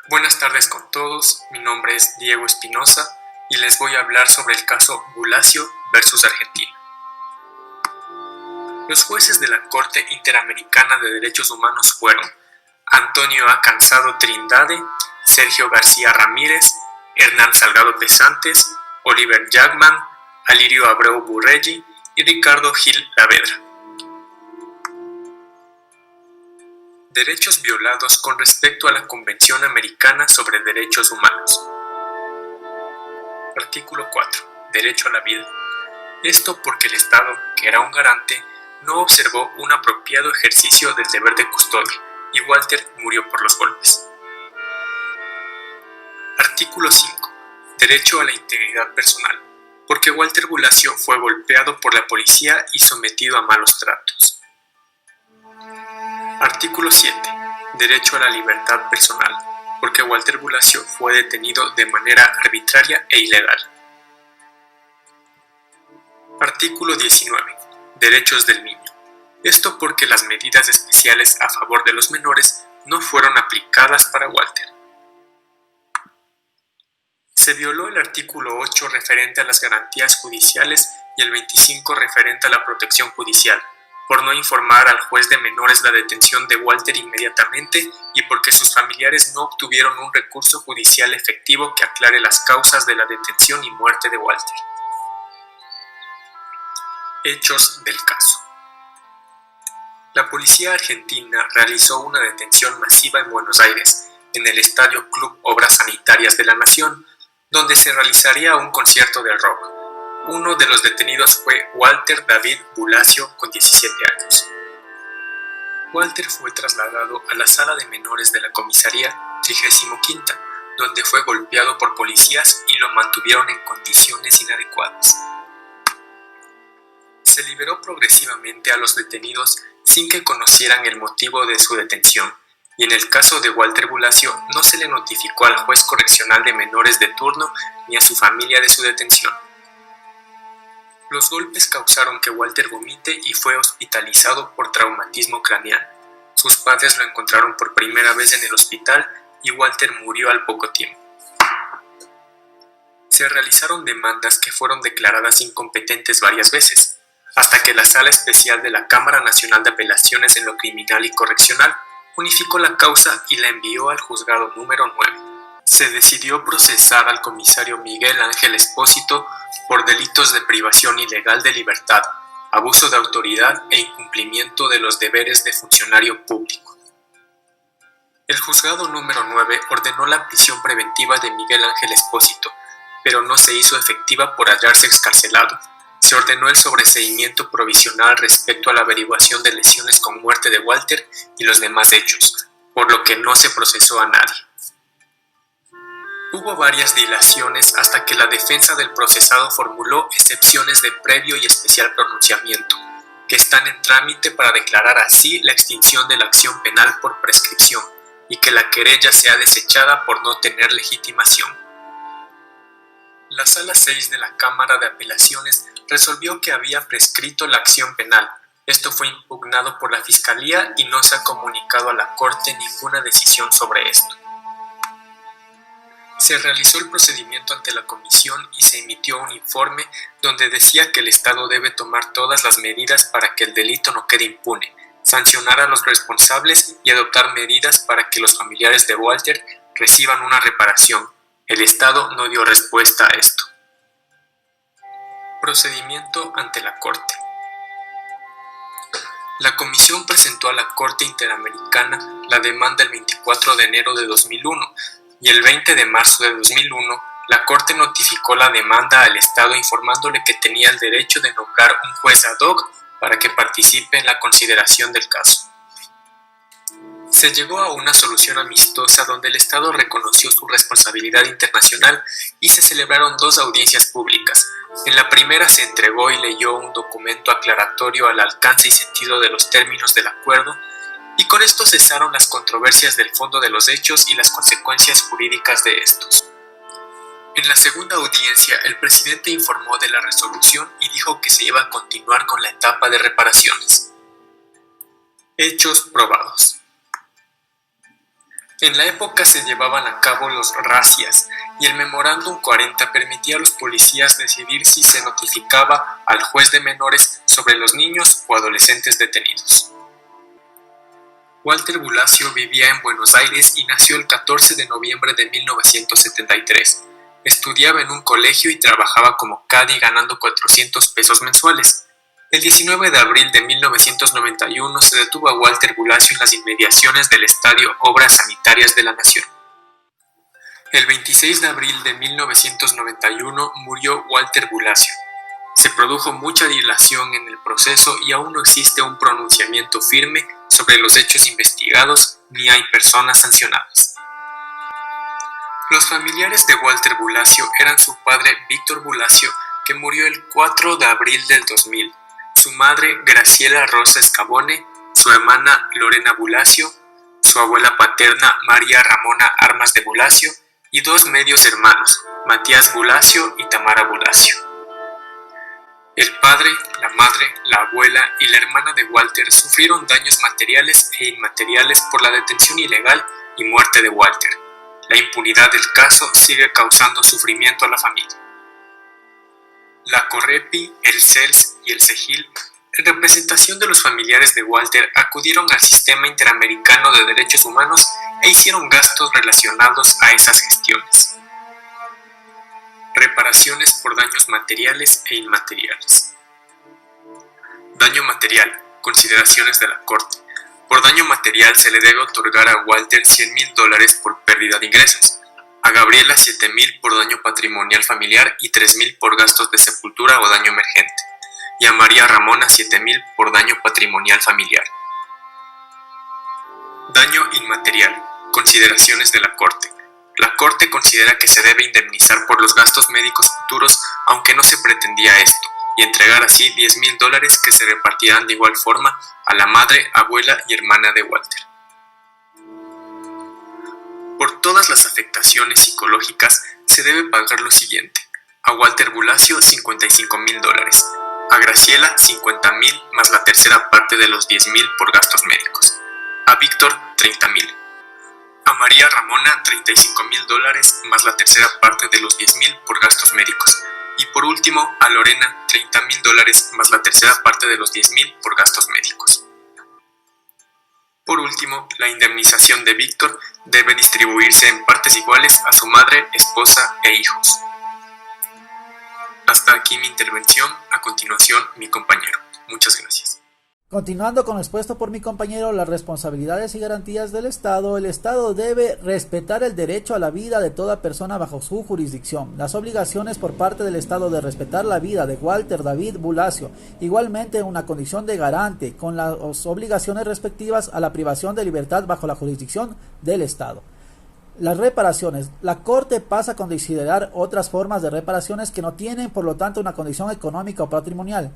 Buenas tardes con todos, mi nombre es Diego Espinosa y les voy a hablar sobre el caso Bulacio versus Argentina. Los jueces de la Corte Interamericana de Derechos Humanos fueron Antonio A. Cansado Trindade, Sergio García Ramírez, Hernán Salgado Pesantes, Oliver Jackman, Alirio Abreu Burrelli y Ricardo Gil Lavedra. Derechos violados con respecto a la Convención Americana sobre Derechos Humanos. Artículo 4. Derecho a la vida. Esto porque el Estado, que era un garante, no observó un apropiado ejercicio del deber de custodia, y Walter murió por los golpes. Artículo 5. Derecho a la integridad personal, porque Walter Bulacio fue golpeado por la policía y sometido a malos tratos. Artículo 7. Derecho a la libertad personal, porque Walter Bulacio fue detenido de manera arbitraria e ilegal. Artículo 19. Derechos del niño. Esto porque las medidas especiales a favor de los menores no fueron aplicadas para Walter. Se violó el artículo 8 referente a las garantías judiciales y el 25 referente a la protección judicial, por no informar al juez de menores la detención de Walter inmediatamente y porque sus familiares no obtuvieron un recurso judicial efectivo que aclare las causas de la detención y muerte de Walter. Hechos del caso. La policía argentina realizó una detención masiva en Buenos Aires, en el Estadio Club Obras Sanitarias de la Nación, donde se realizaría un concierto de rock. Uno de los detenidos fue Walter David Bulacio, con 17 años. Walter fue trasladado a la sala de menores de la comisaría 35ª, donde fue golpeado por policías y lo mantuvieron en condiciones inadecuadas. Se liberó progresivamente a los detenidos sin que conocieran el motivo de su detención, y en el caso de Walter Bulacio no se le notificó al juez correccional de menores de turno ni a su familia de su detención. Los golpes causaron que Walter vomite y fue hospitalizado por traumatismo craneal. Sus padres lo encontraron por primera vez en el hospital y Walter murió al poco tiempo. Se realizaron demandas que fueron declaradas incompetentes varias veces, hasta que la Sala Especial de la Cámara Nacional de Apelaciones en lo Criminal y Correccional unificó la causa y la envió al juzgado número 9. Se decidió procesar al comisario Miguel Ángel Espósito por delitos de privación ilegal de libertad, abuso de autoridad e incumplimiento de los deberes de funcionario público. El juzgado número 9 ordenó la prisión preventiva de Miguel Ángel Espósito, pero no se hizo efectiva por hallarse excarcelado. Se ordenó el sobreseimiento provisional respecto a la averiguación de lesiones con muerte de Walter y los demás hechos, por lo que no se procesó a nadie. Hubo varias dilaciones hasta que la defensa del procesado formuló excepciones de previo y especial pronunciamiento, que están en trámite para declarar así la extinción de la acción penal por prescripción y que la querella sea desechada por no tener legitimación. La Sala 6 de la Cámara de Apelaciones resolvió que había prescrito la acción penal. Esto fue impugnado por la Fiscalía y no se ha comunicado a la Corte ninguna decisión sobre esto. Se realizó el procedimiento ante la comisión y se emitió un informe donde decía que el Estado debe tomar todas las medidas para que el delito no quede impune, sancionar a los responsables y adoptar medidas para que los familiares de Walter reciban una reparación. El Estado no dio respuesta a esto. Procedimiento ante la Corte. La Comisión presentó a la Corte Interamericana la demanda el 24 de enero de 2001 y el 20 de marzo de 2001 la Corte notificó la demanda al Estado informándole que tenía el derecho de nombrar un juez ad hoc para que participe en la consideración del caso. Se llegó a una solución amistosa donde el Estado reconoció su responsabilidad internacional y se celebraron 2 audiencias públicas. En la primera se entregó y leyó un documento aclaratorio al alcance y sentido de los términos del acuerdo, y con esto cesaron las controversias del fondo de los hechos y las consecuencias jurídicas de estos. En la segunda audiencia, el presidente informó de la resolución y dijo que se iba a continuar con la etapa de reparaciones. Hechos probados. En la época se llevaban a cabo los razzias y el Memorándum 40 permitía a los policías decidir si se notificaba al juez de menores sobre los niños o adolescentes detenidos. Walter Bulacio vivía en Buenos Aires y nació el 14 de noviembre de 1973. Estudiaba en un colegio y trabajaba como cadi ganando 400 pesos mensuales. El 19 de abril de 1991 se detuvo a Walter Bulacio en las inmediaciones del Estadio Obras Sanitarias de la Nación. El 26 de abril de 1991 murió Walter Bulacio. Se produjo mucha dilación en el proceso y aún no existe un pronunciamiento firme sobre los hechos investigados ni hay personas sancionadas. Los familiares de Walter Bulacio eran su padre Víctor Bulacio, que murió el 4 de abril del 2000, su madre Graciela Rosa Escabone, su hermana Lorena Bulacio, su abuela paterna María Ramona Armas de Bulacio y dos medios hermanos, Matías Bulacio y Tamara Bulacio. El padre, la madre, la abuela y la hermana de Walter sufrieron daños materiales e inmateriales por la detención ilegal y muerte de Walter. La impunidad del caso sigue causando sufrimiento a la familia. La Correpi, el CELS y el CEGIL, en representación de los familiares de Walter, acudieron al Sistema Interamericano de Derechos Humanos e hicieron gastos relacionados a esas gestiones. Reparaciones por daños materiales e inmateriales. Daño material. Consideraciones de la Corte. Por daño material se le debe otorgar a Walter $100,000 por pérdida de ingresos, a Gabriela $7,000 por daño patrimonial familiar y $3,000 por gastos de sepultura o daño emergente, y a María Ramona $7,000 por daño patrimonial familiar. Daño inmaterial. Consideraciones de la Corte. La Corte considera que se debe indemnizar por los gastos médicos futuros, aunque no se pretendía esto, y entregar así $10,000 que se repartirán de igual forma a la madre, abuela y hermana de Walter. Por todas las afectaciones psicológicas se debe pagar lo siguiente: a Walter Bulacio $55,000, a Graciela $50,000 más la tercera parte de los $10,000 por gastos médicos, a Víctor $30,000, a María Ramona $35,000 más la tercera parte de los $10,000 por gastos médicos, y por último a Lorena $30,000 más la tercera parte de los $10,000 por gastos médicos. Por último, la indemnización de Víctor debe distribuirse en partes iguales a su madre, esposa e hijos. Hasta aquí mi intervención. A continuación, mi compañero. Muchas gracias. Continuando con lo expuesto por mi compañero, las responsabilidades y garantías del Estado. El Estado debe respetar el derecho a la vida de toda persona bajo su jurisdicción. Las obligaciones por parte del Estado de respetar la vida de Walter David Bulacio, igualmente una condición de garante, con las obligaciones respectivas a la privación de libertad bajo la jurisdicción del Estado. Las reparaciones. La Corte pasa a considerar otras formas de reparaciones que no tienen, por lo tanto, una condición económica o patrimonial,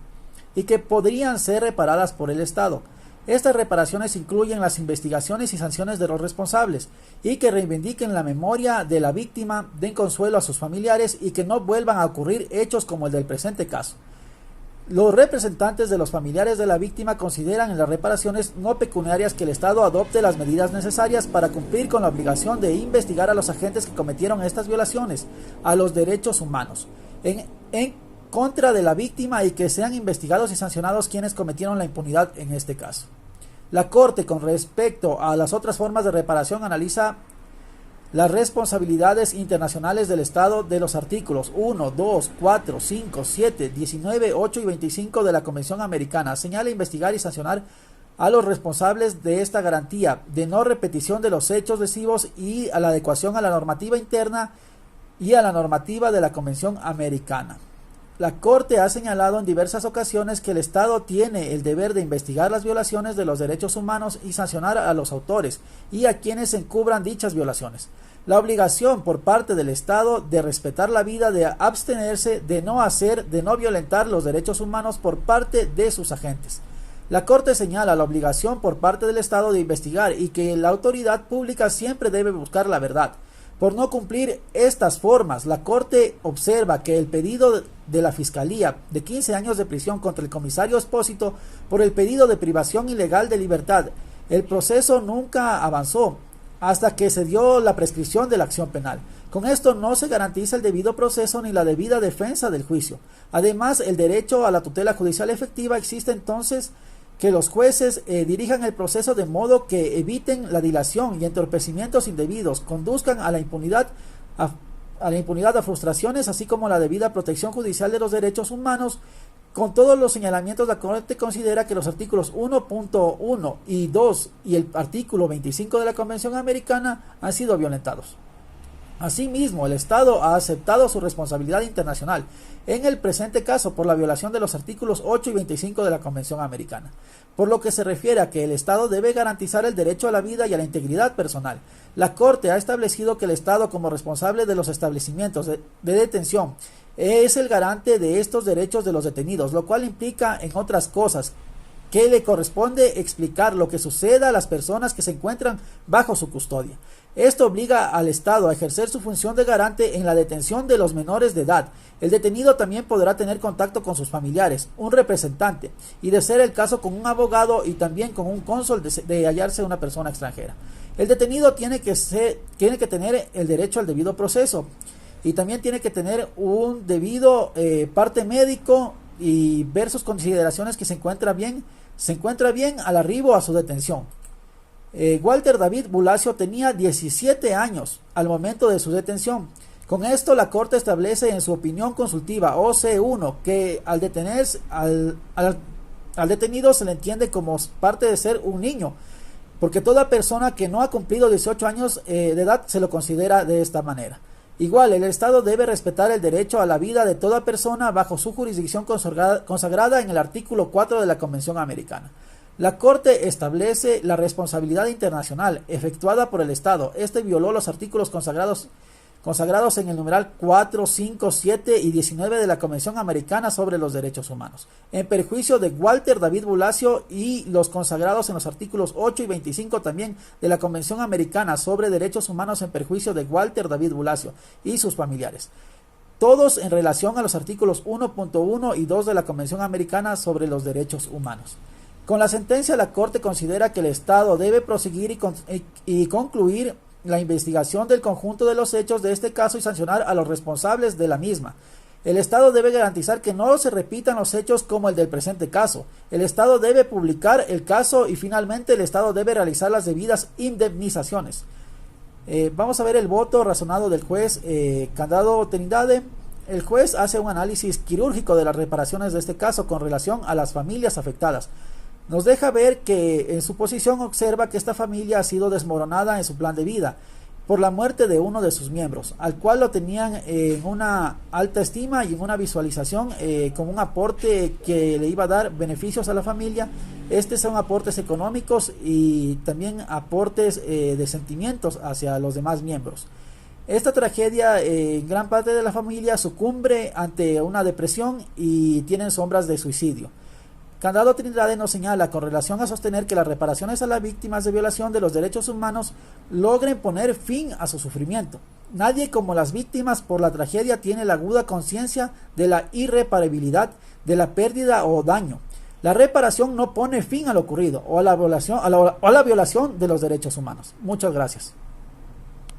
y que podrían ser reparadas por el Estado. Estas reparaciones incluyen las investigaciones y sanciones de los responsables, y que reivindiquen la memoria de la víctima, den consuelo a sus familiares y que no vuelvan a ocurrir hechos como el del presente caso. Los representantes de los familiares de la víctima consideran en las reparaciones no pecuniarias que el Estado adopte las medidas necesarias para cumplir con la obligación de investigar a los agentes que cometieron estas violaciones a los derechos humanos en contra de la víctima, y que sean investigados y sancionados quienes cometieron la impunidad en este caso. La Corte, con respecto a las otras formas de reparación, analiza las responsabilidades internacionales del Estado de los artículos 1, 2, 4, 5, 7, 19, 8 y 25 de la Convención Americana. Señala investigar y sancionar a los responsables de esta garantía de no repetición de los hechos lesivos y a la adecuación a la normativa interna y a la normativa de la Convención Americana. La Corte ha señalado en diversas ocasiones que el Estado tiene el deber de investigar las violaciones de los derechos humanos y sancionar a los autores y a quienes encubran dichas violaciones. La obligación por parte del Estado de respetar la vida, de abstenerse, de no violentar los derechos humanos por parte de sus agentes. La Corte señala la obligación por parte del Estado de investigar y que la autoridad pública siempre debe buscar la verdad. Por no cumplir estas formas, la Corte observa que el pedido de la Fiscalía de 15 años de prisión contra el comisario Espósito por el pedido de privación ilegal de libertad, el proceso nunca avanzó hasta que se dio la prescripción de la acción penal. Con esto no se garantiza el debido proceso ni la debida defensa del juicio. Además, el derecho a la tutela judicial efectiva existe entonces que los jueces dirijan el proceso de modo que eviten la dilación y entorpecimientos indebidos, conduzcan a la impunidad, a frustraciones, así como la debida protección judicial de los derechos humanos. Con todos los señalamientos, la Corte considera que los artículos 1.1 y 2 y el artículo 25 de la Convención Americana han sido violentados. Asimismo, el Estado ha aceptado su responsabilidad internacional, en el presente caso por la violación de los artículos 8 y 25 de la Convención Americana, por lo que se refiere a que el Estado debe garantizar el derecho a la vida y a la integridad personal. La Corte ha establecido que el Estado, como responsable de los establecimientos de detención, es el garante de estos derechos de los detenidos, lo cual implica, en otras cosas, que le corresponde explicar lo que suceda a las personas que se encuentran bajo su custodia. Esto obliga al Estado a ejercer su función de garante en la detención de los menores de edad. El detenido también podrá tener contacto con sus familiares, un representante, y de ser el caso con un abogado y también con un cónsul de hallarse una persona extranjera. El detenido tiene que tener el derecho al debido proceso y también tiene que tener un debido parte médico y ver sus consideraciones que se encuentra bien al arribo a su detención. Walter David Bulacio tenía 17 años al momento de su detención. Con esto la Corte establece en su opinión consultiva OC1 que al detenido se le entiende como parte de ser un niño, porque toda persona que no ha cumplido 18 años de edad se lo considera de esta manera. Igual, el Estado debe respetar el derecho a la vida de toda persona bajo su jurisdicción consagrada en el artículo 4 de la Convención Americana. La Corte establece la responsabilidad internacional efectuada por el Estado. Este violó los artículos consagrados en el numeral 4, 5, 7 y 19 de la Convención Americana sobre los Derechos Humanos, en perjuicio de Walter David Bulacio, y los consagrados en los artículos 8 y 25 también de la Convención Americana sobre Derechos Humanos, en perjuicio de Walter David Bulacio y sus familiares. Todos en relación a los artículos 1.1 y 2 de la Convención Americana sobre los Derechos Humanos. Con la sentencia, la Corte considera que el Estado debe proseguir y concluir la investigación del conjunto de los hechos de este caso y sancionar a los responsables de la misma. El Estado debe garantizar que no se repitan los hechos como el del presente caso. El Estado debe publicar el caso y finalmente el Estado debe realizar las debidas indemnizaciones. Vamos a ver el voto razonado del juez Candado Trindade. El juez hace un análisis quirúrgico de las reparaciones de este caso con relación a las familias afectadas. Nos deja ver que en su posición observa que esta familia ha sido desmoronada en su plan de vida por la muerte de uno de sus miembros, al cual lo tenían en una alta estima y en una visualización como un aporte que le iba a dar beneficios a la familia. Estos son aportes económicos y también aportes de sentimientos hacia los demás miembros. Esta tragedia en gran parte de la familia sucumbe ante una depresión y tienen sombras de suicidio. Candado Trindade nos señala con relación a sostener que las reparaciones a las víctimas de violación de los derechos humanos logren poner fin a su sufrimiento. Nadie como las víctimas por la tragedia tiene la aguda conciencia de la irreparabilidad de la pérdida o daño. La reparación no pone fin a lo ocurrido o a la violación de los derechos humanos. Muchas gracias.